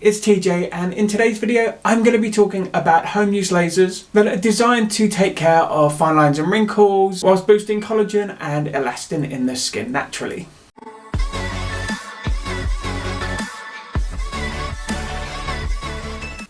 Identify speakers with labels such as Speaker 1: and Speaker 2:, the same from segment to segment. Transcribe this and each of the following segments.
Speaker 1: It's TJ, and in today's video I'm going to be talking about home use lasers that are designed to take care of fine lines and wrinkles whilst boosting collagen and elastin in the skin naturally.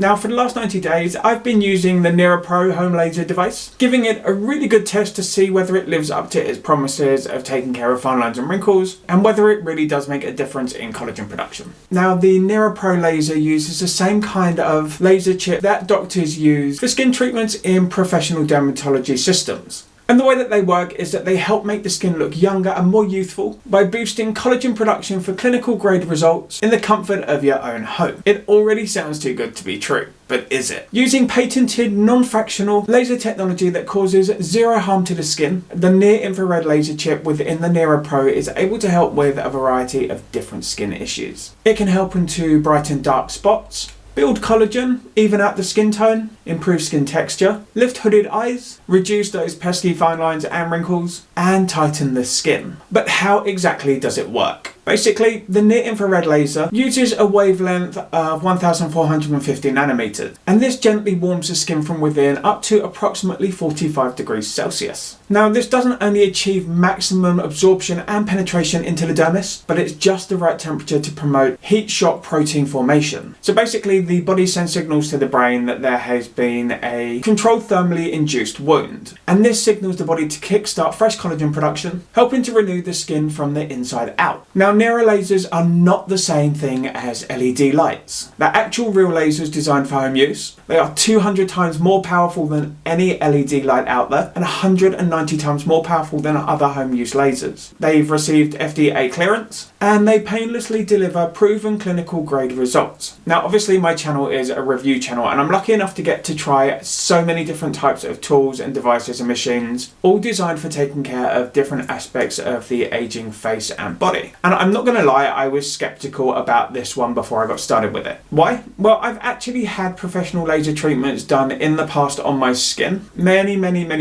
Speaker 1: Now for the last 90 days I've been using the Nira Pro home laser device, giving it a really good test to see whether it lives up to its promises of taking care of fine lines and wrinkles and whether it really does make a difference in collagen production. Now the Nira Pro laser uses the same kind of laser chip that doctors use for skin treatments in professional dermatology systems. And the way that they work is that they help make the skin look younger and more youthful by boosting collagen production for clinical grade results in the comfort of your own home. It already sounds too good to be true, but is it? Using patented non-fractional laser technology that causes zero harm to the skin, the near-infrared laser chip within the Nira Pro is able to help with a variety of different skin issues. It can help to brighten dark spots, build collagen, even out the skin tone, improve skin texture, lift hooded eyes, reduce those pesky fine lines and wrinkles, and tighten the skin. But how exactly does it work? Basically, the near-infrared laser uses a wavelength of 1450 nanometers, and this gently warms the skin from within up to approximately 45 degrees Celsius. Now, this doesn't only achieve maximum absorption and penetration into the dermis, but it's just the right temperature to promote heat shock protein formation. So basically, the body sends signals to the brain that there has been a controlled thermally induced wound, and this signals the body to kickstart fresh collagen production, helping to renew the skin from the inside out. Now, Nira lasers are not the same thing as LED lights. They're actual real lasers designed for home use. They are 200 times more powerful than any LED light out there and 190 times more powerful than other home use lasers. They've received FDA clearance and they painlessly deliver proven clinical grade results. Now obviously my channel is a review channel and I'm lucky enough to get to try so many different types of tools and devices and machines, all designed for taking care of different aspects of the aging face and body. And I'm not going to lie, I was skeptical about this one before I got started with it. Why? Well, I've actually had professional laser treatments done in the past on my skin many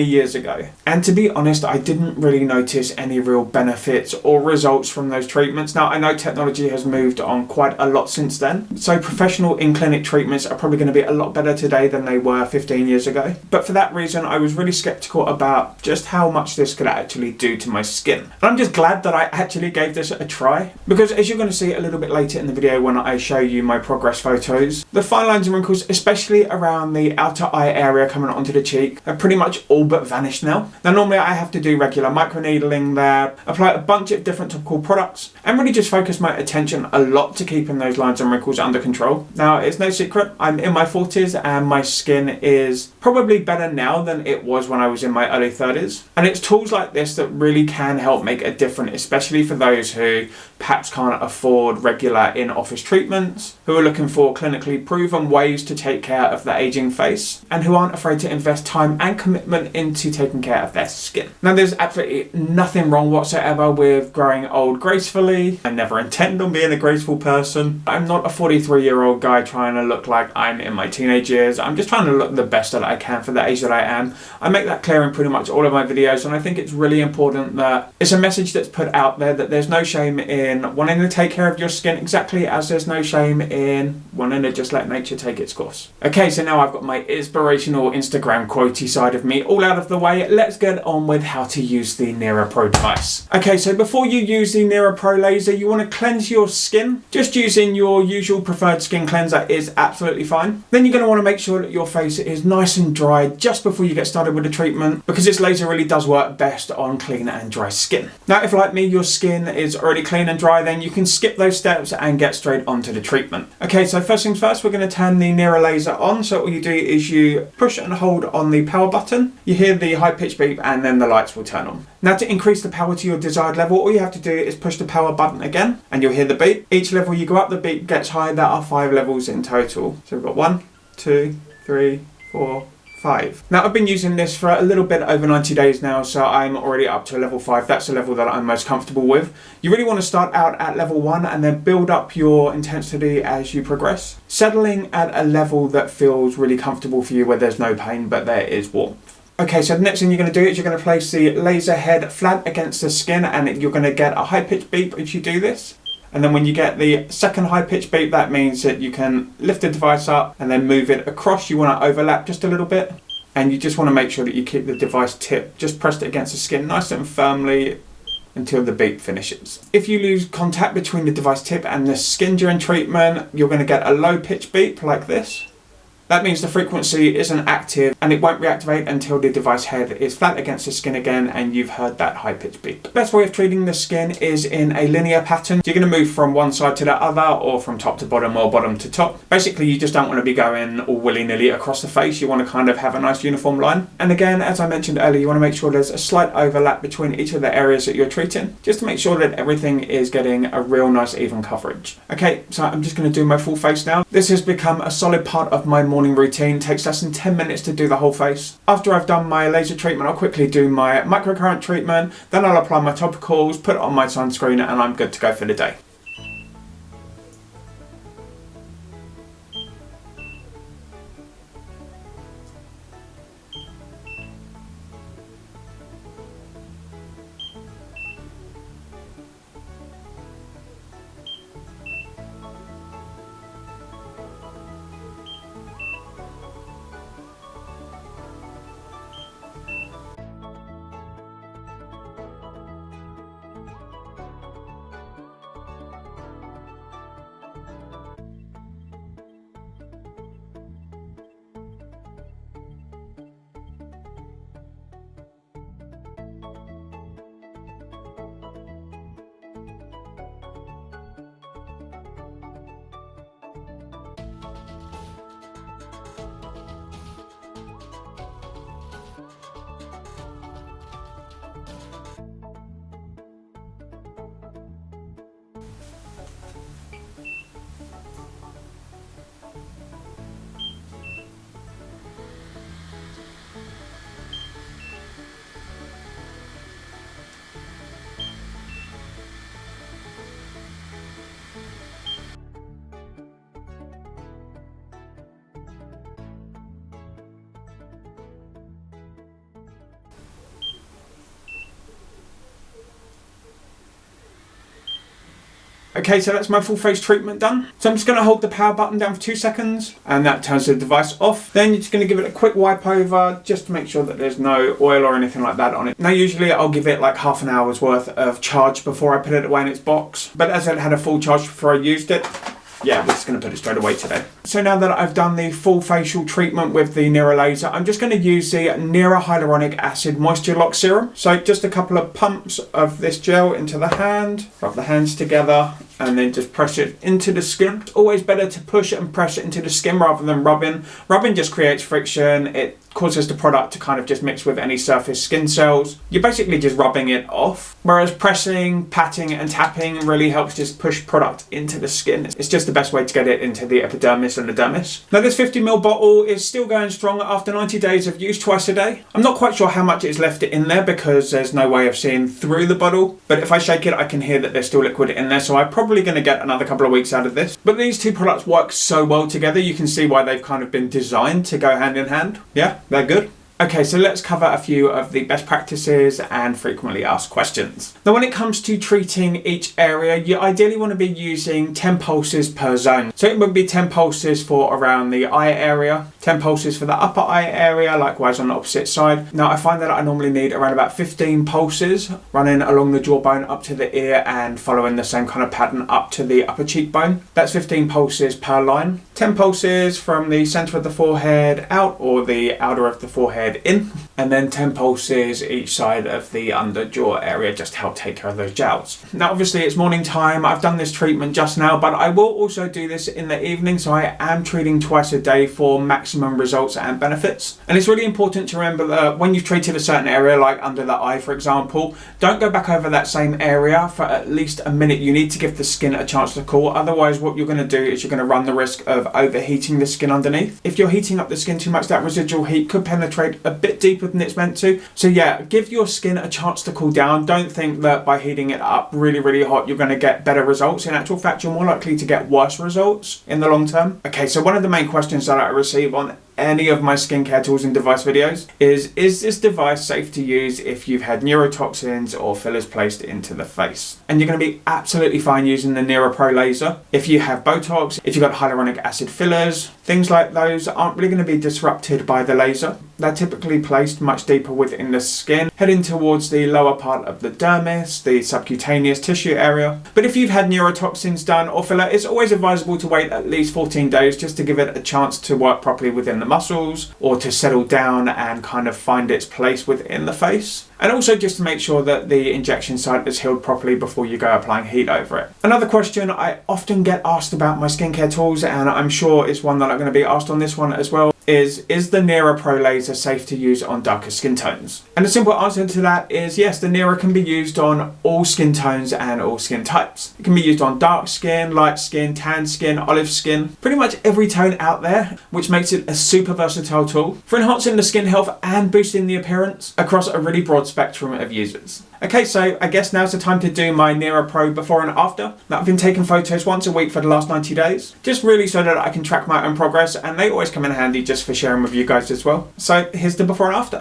Speaker 1: years ago. And to be honest, I didn't really notice any real benefits or results from those treatments. Now, I know technology has moved on quite a lot since then, so professional in-clinic treatments are probably going to be a lot better today than they were 15 years ago. But for that reason, I was really skeptical about just how much this could actually do to my skin. And I'm just glad that I actually gave this a try, because as you're going to see a little bit later in the video when I show you my progress photos, the fine lines and wrinkles, especially around the outer eye area coming onto the cheek, have pretty much all but vanished now. Now normally I have to do regular microneedling there, apply a bunch of different topical products, and really just focus my attention a lot to keeping those lines and wrinkles under control. Now it's no secret, I'm in my 40s and my skin is probably better now than it was when I was in my early 30s. And it's tools like this that really can help make a difference, especially for those who perhaps can't afford regular in-office treatments, who are looking for clinically proven ways to take care of the aging face, and who aren't afraid to invest time and commitment into taking care of their skin. Now there's absolutely nothing wrong whatsoever with growing old gracefully. I never intend on being a graceful person. I'm not a 43-year-old guy trying to look like I'm in my teenage years. I'm just trying to look the best that I can for the age that I am. I make that clear in pretty much all of my videos, and I think it's really important that it's a message that's put out there that there's no shame in wanting to take care of your skin, exactly as there's no shame in wanting to just let nature take its course. Okay, so now I've got my inspirational Instagram quotey side of me all out of the way. Let's get on with how to use the Nira Pro device. Okay, so before you use the Nira Pro laser, you want to cleanse your skin. Just using your usual preferred skin cleanser is absolutely fine. Then you're going to want to make sure that your face is nice and dry just before you get started with the treatment, because this laser really does work best on clean and dry skin. Now, if like me, your skin is already clean and dry, then you can skip those steps and get straight onto the treatment. Okay, so first things first, we're going to turn the Nira laser on. So all you do is you push and hold on the power button. You hear the high pitch beep and then the lights will turn on. Now to increase the power to your desired level, all you have to do is push the power button again and you'll hear the beep. Each level you go up, the beep gets higher. There are 5 levels in total. So we've got 1, 2, 3, 4, 5. Now I've been using this for a little bit over 90 days now, so I'm already up to level 5. That's the level that I'm most comfortable with. You really want to start out at level 1 and then build up your intensity as you progress, settling at a level that feels really comfortable for you, where there's no pain but there is warmth. Okay, so the next thing you're going to do is you're going to place the laser head flat against the skin, and you're going to get a high pitched beep as you do this. And then when you get the second high pitch beep, that means that you can lift the device up and then move it across. You want to overlap just a little bit. And you just want to make sure that you keep the device tip just pressed against the skin nice and firmly until the beep finishes. If you lose contact between the device tip and the skin during treatment, you're going to get a low pitch beep like this. That means the frequency isn't active and it won't reactivate until the device head is flat against the skin again and you've heard that high pitch beep. The best way of treating the skin is in a linear pattern. You're going to move from one side to the other or from top to bottom or bottom to top. Basically, you just don't want to be going all willy-nilly across the face. You want to kind of have a nice uniform line. And again, as I mentioned earlier, you want to make sure there's a slight overlap between each of the areas that you're treating, just to make sure that everything is getting a real nice even coverage. Okay, so I'm just going to do my full face now. This has become a solid part of my morning routine. Takes less than 10 minutes to do the whole face. After I've done my laser treatment, I'll quickly do my microcurrent treatment, then I'll apply my topicals, put it on my sunscreen, and I'm good to go for the day. Okay, so that's my full face treatment done. So I'm just going to hold the power button down for 2 seconds and that turns the device off. Then you're just going to give it a quick wipe over just to make sure that there's no oil or anything like that on it. Now usually I'll give it like half an hour's worth of charge before I put it away in its box. But as it had a full charge before I used it, yeah, we're just going to put it straight away today. So now that I've done the full facial treatment with the Nira Laser, I'm just going to use the Nira Hyaluronic Acid Moisture Lock Serum. So just a couple of pumps of this gel into the hand, rub the hands together, and then just press it into the skin. It's always better to push it and press it into the skin rather than rubbing. Rubbing just creates friction. It causes the product to kind of just mix with any surface skin cells. You're basically just rubbing it off. Whereas pressing, patting and tapping really helps just push product into the skin. It's just the best way to get it into the epidermis and the dermis. Now this 50ml bottle is still going strong after 90 days of use twice a day. I'm not quite sure how much is left in there because there's no way of seeing through the bottle. But if I shake it, I can hear that there's still liquid in there. So I'm probably going to get another couple of weeks out of this. But these two products work so well together. You can see why they've kind of been designed to go hand in hand. Yeah, they're good. Okay, so let's cover a few of the best practices and frequently asked questions. Now, when it comes to treating each area, you ideally want to be using 10 pulses per zone. So it would be 10 pulses for around the eye area, 10 pulses for the upper eye area, likewise on the opposite side. Now, I find that I normally need around about 15 pulses running along the jawbone up to the ear and following the same kind of pattern up to the upper cheekbone. That's 15 pulses per line. 10 pulses from the center of the forehead out or the outer of the forehead in, and then 10 pulses each side of the under jaw area just to help take care of those jowls. Now obviously it's morning time, I've done this treatment just now, but I will also do this in the evening, so I am treating twice a day for maximum results and benefits. And it's really important to remember that when you've treated a certain area, like under the eye for example, don't go back over that same area for at least a minute. You need to give the skin a chance to cool, otherwise what you're going to do is you're going to run the risk of overheating the skin underneath. If you're heating up the skin too much, that residual heat could penetrate a bit deeper than it's meant to. So yeah, give your skin a chance to cool down. Don't think that by heating it up really hot you're going to get better results. In actual fact, you're more likely to get worse results in the long term. Okay, so one of the main questions that I receive on any of my skincare tools and device videos is this device safe to use if you've had neurotoxins or fillers placed into the face? And you're going to be absolutely fine using the Nira Pro Laser. If you have Botox, if you've got hyaluronic acid fillers, things like those aren't really going to be disrupted by the laser. They're typically placed much deeper within the skin, heading towards the lower part of the dermis, the subcutaneous tissue area. But if you've had neurotoxins done or filler, it's always advisable to wait at least 14 days just to give it a chance to work properly within the muscles or to settle down and kind of find its place within the face. And also just to make sure that the injection site is healed properly before you go applying heat over it. Another question I often get asked about my skincare tools, and I'm sure it's one that I'm going to be asked on this one as well, is the Nira Pro Laser safe to use on darker skin tones? And the simple answer to that is yes, the Nira can be used on all skin tones and all skin types. It can be used on dark skin, light skin, tan skin, olive skin, pretty much every tone out there, which makes it a super versatile tool for enhancing the skin health and boosting the appearance across a really broad spectrum of users. Okay, so I guess now's the time to do my Nira Pro before and after. Now, I've been taking photos once a week for the last 90 days, just really so that I can track my own progress, and they always come in handy just for sharing with you guys as well. So here's the before and after.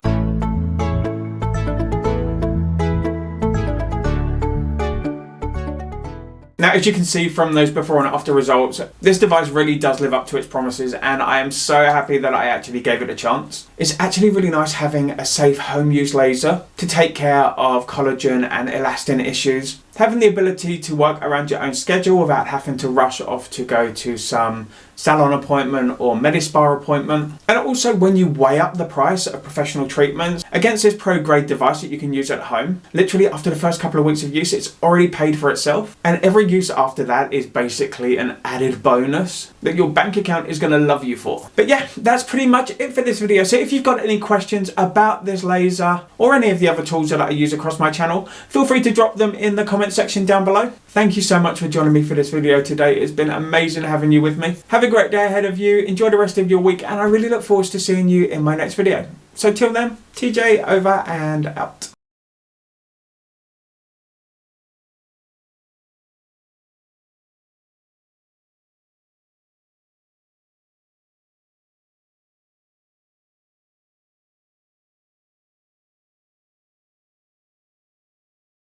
Speaker 1: Now, as you can see from those before and after results, this device really does live up to its promises, and I am so happy that I actually gave it a chance. It's actually really nice having a safe home use laser to take care of collagen and elastin issues. Having the ability to work around your own schedule without having to rush off to go to some salon appointment or Medi-Spa appointment. And also when you weigh up the price of professional treatments against this pro grade device that you can use at home, literally after the first couple of weeks of use, it's already paid for itself. And every use after that is basically an added bonus that your bank account is going to love you for. But yeah, that's pretty much it for this video. So if you've got any questions about this laser or any of the other tools that I use across my channel, feel free to drop them in the comment section down below. Thank you so much for joining me for this video today. It's been amazing having you with me. Have a great day ahead of you. Enjoy the rest of your week, and I really look forward to seeing you in my next video. So till then, TJ over and out.